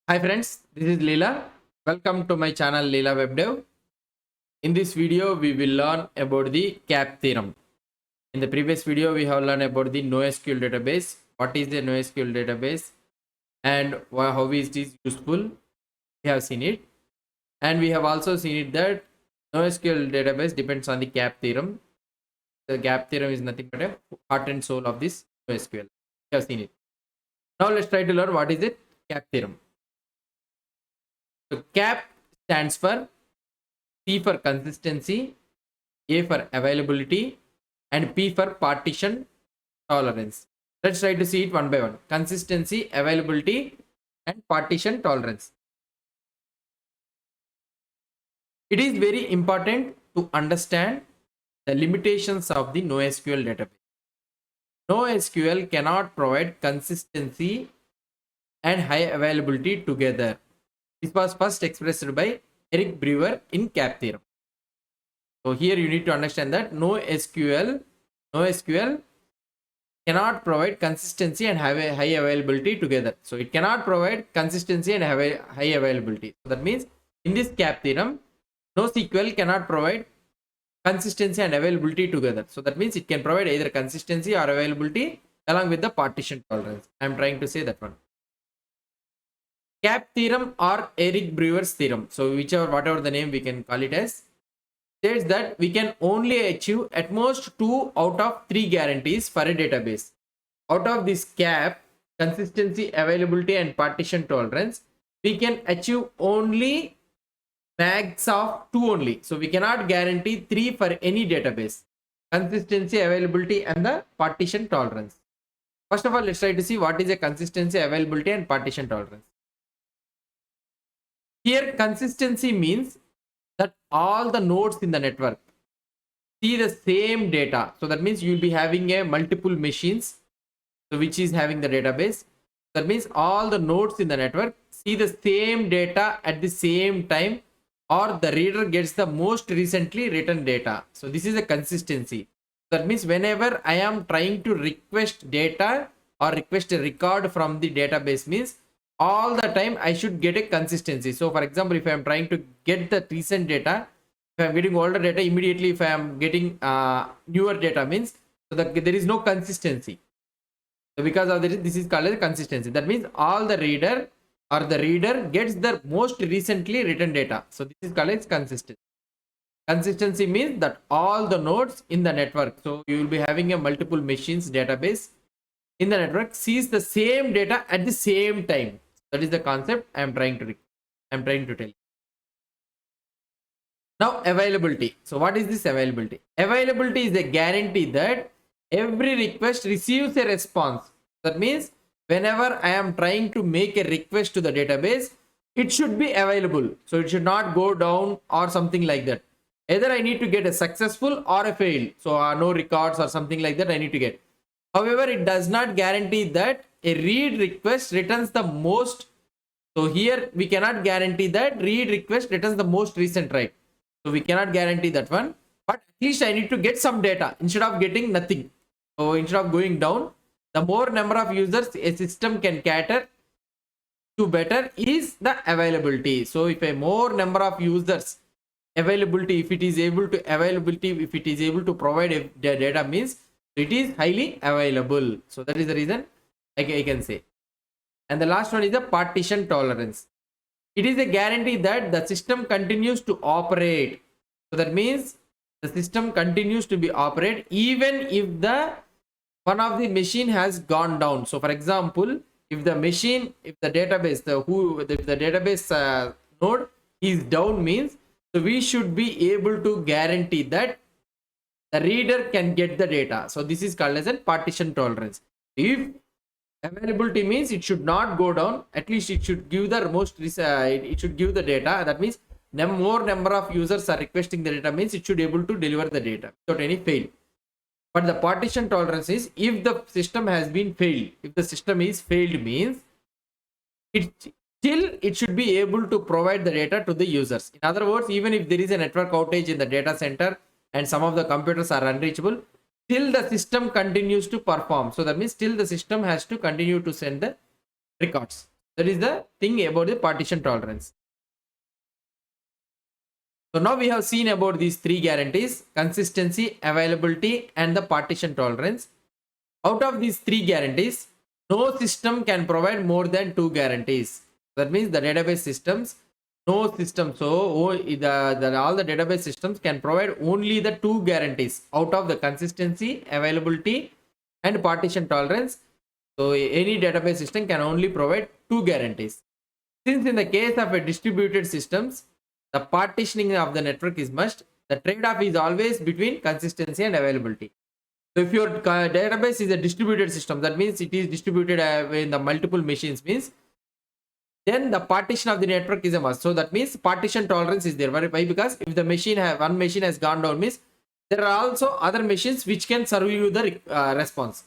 Hi friends, this is Leela. Welcome to my channel Leela Web Dev. In this video, we will learn about the CAP theorem. In the previous video, we have learned about the NoSQL database. What is the NoSQL database and how is this useful? We have seen it. And we have also seen it that NoSQL database depends on the CAP theorem. The CAP theorem is nothing but a heart and soul of this NoSQL. We have seen it. Now let's try to learn what is it CAP theorem. So CAP stands for C for consistency, A for availability, and P for partition tolerance. Let's try to see it one by one. Consistency, availability, and partition tolerance. It is very important to understand the limitations of the NoSQL database. NoSQL cannot provide consistency and high availability together. This was first expressed by Eric Brewer in CAP theorem. So here you need to understand that NoSQL cannot provide consistency and have a high availability together. So it cannot provide consistency and have a high availability. So that means in this CAP theorem, NoSQL cannot provide consistency and availability together. So that means it can provide either consistency or availability along with the partition tolerance. I am trying to say that one. CAP theorem or Eric Brewer's theorem, so whatever the name we can call it as, states that we can only achieve at most 2 out of 3 guarantees for a database. Out of this CAP, consistency, availability, and partition tolerance, we can achieve only max of 2 only. So we cannot guarantee 3 for any database. Consistency, availability, and the partition tolerance. First of all, let's try to see what is a consistency, availability, and partition tolerance. Here, consistency means that all the nodes in the network see the same data. So that means you will be having a multiple machines, so which is having the database. That means all the nodes in the network see the same data at the same time, or the reader gets the most recently written data. So this is a consistency. That means whenever I am trying to request data or request a record from the database, means all the time I should get a consistency. So for example, if I am trying to get the recent data, if I am getting older data, immediately if I am getting newer data, means so that there is no consistency. So because of this is called as consistency. That means all the reader gets the most recently written data. So this is called as consistency. Consistency means that all the nodes in the network, so you will be having a multiple machines database in the network, sees the same data at the same time. That is the concept I am trying to tell you. Now availability. So what is this availability? Availability is a guarantee that every request receives a response. That means whenever I am trying to make a request to the database, it should be available. So it should not go down or something like that. Either I need to get a successful or a fail. So no records or something like that I need to get. However, it does not guarantee that a read request returns the most. So here we cannot guarantee that read request returns the most recent write. So we cannot guarantee that one. But at least I need to get some data instead of getting nothing. So instead of going down, the more number of users a system can cater to better is the availability. So if a more number of users availability, if it is able to provide a data, means it is highly available. So that is the reason I can say. And the last one is the partition tolerance. It is a guarantee that the system continues to operate. So that means the system continues to be operate even if the one of the machine has gone down. So for example, if the database node is down, means so we should be able to guarantee that the reader can get the data. So this is called as a partition tolerance. If availability means it should not go down, at least it should give the it should give the data. That means more number of users are requesting the data, means it should be able to deliver the data without any fail. But the partition tolerance is if the system has been failed. If the system is failed, means it should be able to provide the data to the users. In other words, even if there is a network outage in the data center and some of the computers are unreachable, still the system continues to perform. So that means still the system has to continue to send the records. That is the thing about the partition tolerance. So now we have seen about these three guarantees: consistency, availability, and the partition tolerance. Out of these three guarantees, no system can provide more than two guarantees. That means the database systems, no system. So all the database systems can provide only the two guarantees out of the consistency, availability, and partition tolerance. So any database system can only provide two guarantees. Since in the case of a distributed systems, the partitioning of the network is must, the trade-off is always between consistency and availability. So if your database is a distributed system, that means it is distributed in the multiple machines, means then the partition of the network is a must. So that means partition tolerance is there. Why? Because if the one machine has gone down, means there are also other machines which can serve you the response.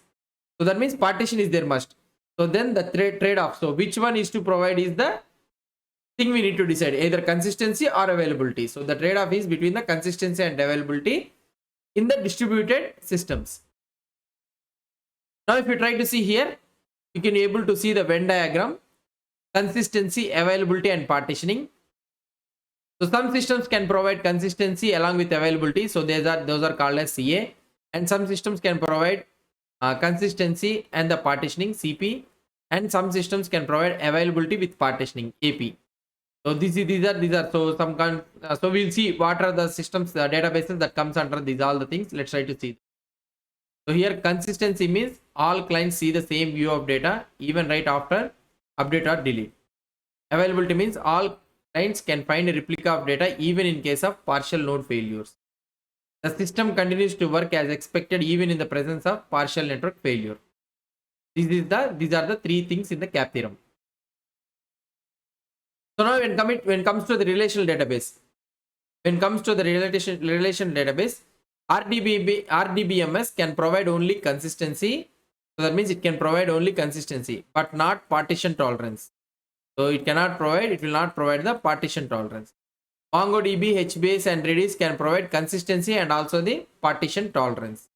So that means partition is there must. So then the trade-off. So which one is to provide is the thing we need to decide, either consistency or availability. So the trade-off is between the consistency and availability in the distributed systems. Now if you try to see here, you can be able to see the Venn diagram: consistency, availability, and partitioning. So some systems can provide consistency along with availability, so those are called as CA, and some systems can provide consistency and the partitioning, CP, and some systems can provide availability with partitioning, AP. So these are so some so we'll see what are the systems, the databases that comes under these all the things. Let's try to see. So here consistency means all clients see the same view of data even right after update or delete. Availability means all clients can find a replica of data even in case of partial node failures. The system continues to work as expected even in the presence of partial network failure. These are the three things in the CAP theorem. So now when it comes to the relational database, RDBMS can provide only consistency. So that means it can provide only consistency, but not partition tolerance. So it will not provide the partition tolerance. MongoDB, HBase, and Redis can provide consistency and also the partition tolerance.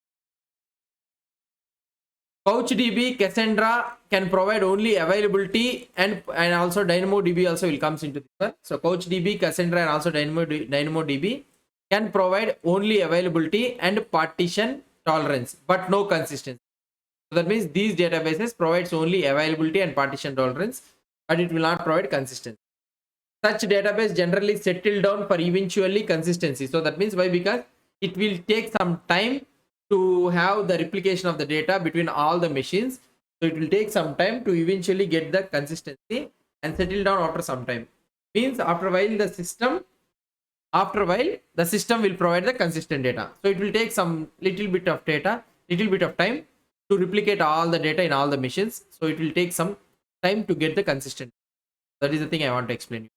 CouchDB, Cassandra can provide only availability, and also DynamoDB also will comes into this one. So CouchDB, Cassandra, and also DynamoDB can provide only availability and partition tolerance, but no consistency. So that means these databases provides only availability and partition tolerance, but it will not provide consistency. Such database generally settle down for eventually consistency. So that means why? Because it will take some time to have the replication of the data between all the machines. So it will take some time to eventually get the consistency and settle down after some time. Means after a while the system will provide the consistent data. So it will take some little bit of time to replicate all the data in all the machines. So it will take some time to get the consistent. That is the thing I want to explain you.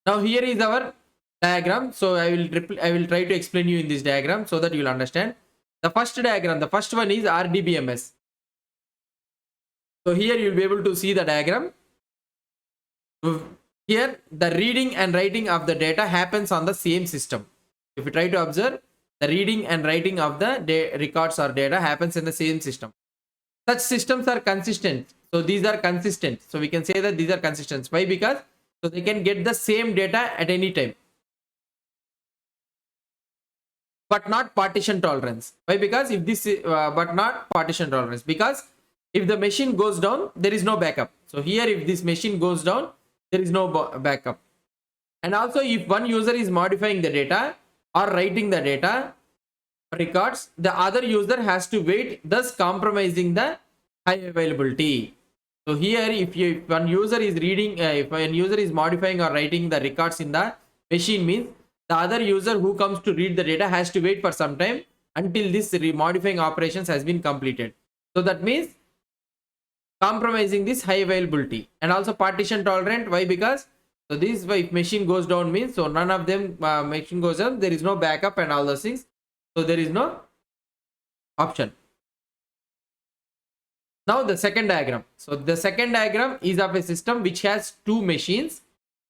Now here is our diagram. So I will try to explain you in this diagram so that you will understand. The first one is RDBMS. So here you will be able to see the diagram. Here the reading and writing of the data happens on the same system. If you try to observe, the reading and writing of the records or data happens in the same system. Such systems are consistent. So these are consistent. So we can say that these are consistent. Why? Because so they can get the same data at any time, but not partition tolerance. Why? Because if this but not partition tolerance, because if the machine goes down, there is no backup. So here if this machine goes down, there is no backup. And also if one user is modifying the data or writing the data records, the other user has to wait, thus compromising the high availability. So here if one user is reading, if one user is modifying or writing the records in the machine, means the other user who comes to read the data has to wait for some time until this modifying operations has been completed. So that means compromising this high availability. And also partition tolerant. Why? Because so this if machine goes down means so none of them machine goes down, there is no backup and all those things. So there is no option. Now the second diagram. So the second diagram is of a system which has two machines.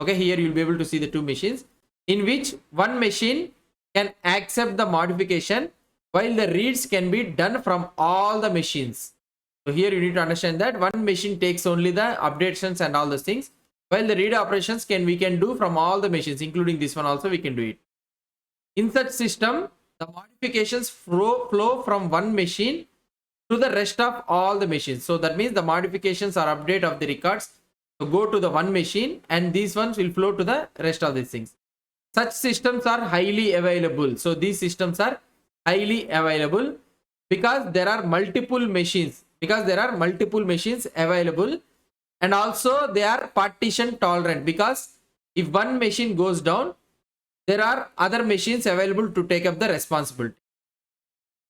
Okay, here you will be able to see the two machines, in which one machine can accept the modification while the reads can be done from all the machines. So here you need to understand that one machine takes only the updations and all those things, while the read operations we can do from all the machines, including this one also we can do it. In such system, the modifications flow from one machine to the rest of all the machines. So that means the modifications or update of the records to go to the one machine, and these ones will flow to the rest of these things. Such systems are highly available. So these systems are highly available because there are multiple machines. Available, and also they are partition tolerant, because if one machine goes down, there are other machines available to take up the responsibility.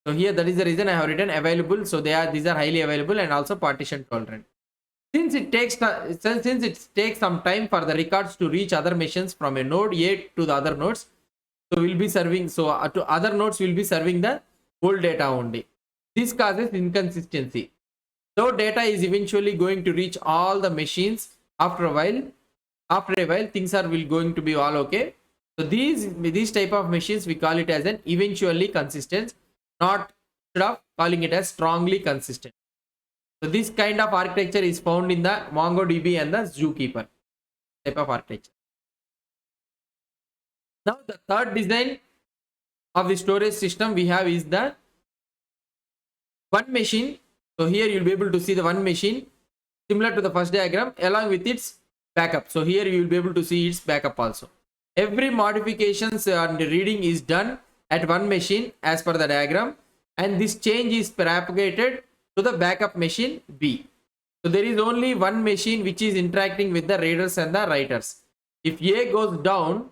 So here that is the reason I have written available. So these are highly available and also partition tolerant. Since it takes some time for the records to reach other machines from a node A to the other nodes, so we'll be serving, to other nodes will be serving the old data only. This causes inconsistency. Though data is eventually going to reach all the machines after a while, things will going to be all okay. So these type of machines, we call it as an eventually consistent, not instead of calling it as strongly consistent. So this kind of architecture is found in the MongoDB and the Zookeeper type of architecture. Now the third design of the storage system we have is the one machine. So here you'll be able to see the one machine similar to the first diagram along with its backup. So here you will be able to see its backup also. Every modifications and reading is done at one machine as per the diagram, and this change is propagated to the backup machine B. So there is only one machine which is interacting with the readers and the writers. If A goes down,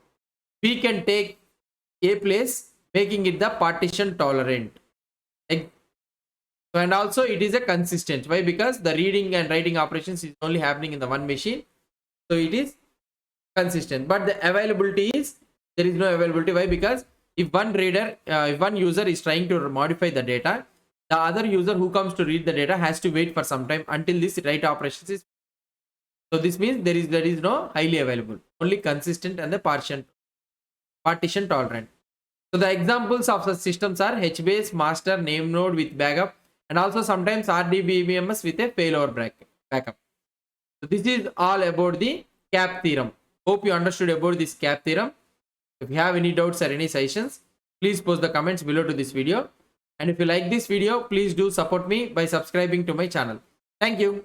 B can take A place, making it the partition tolerant. And also it is a consistent. Why? Because the reading and writing operations is only happening in the one machine. So it is consistent. But the availability is, there is no availability. Why? Because if one user is trying to modify the data, the other user who comes to read the data has to wait for some time until this write operations is. So this means there is no highly available, only consistent and the partition tolerant. So the examples of such systems are HBase, master, name node with backup, and also sometimes RDBMS with a failover backup. So this is all about the CAP theorem. Hope you understood about this CAP theorem. If you have any doubts or any suggestions, please post the comments below to this video. And if you like this video, please do support me by subscribing to my channel. Thank you.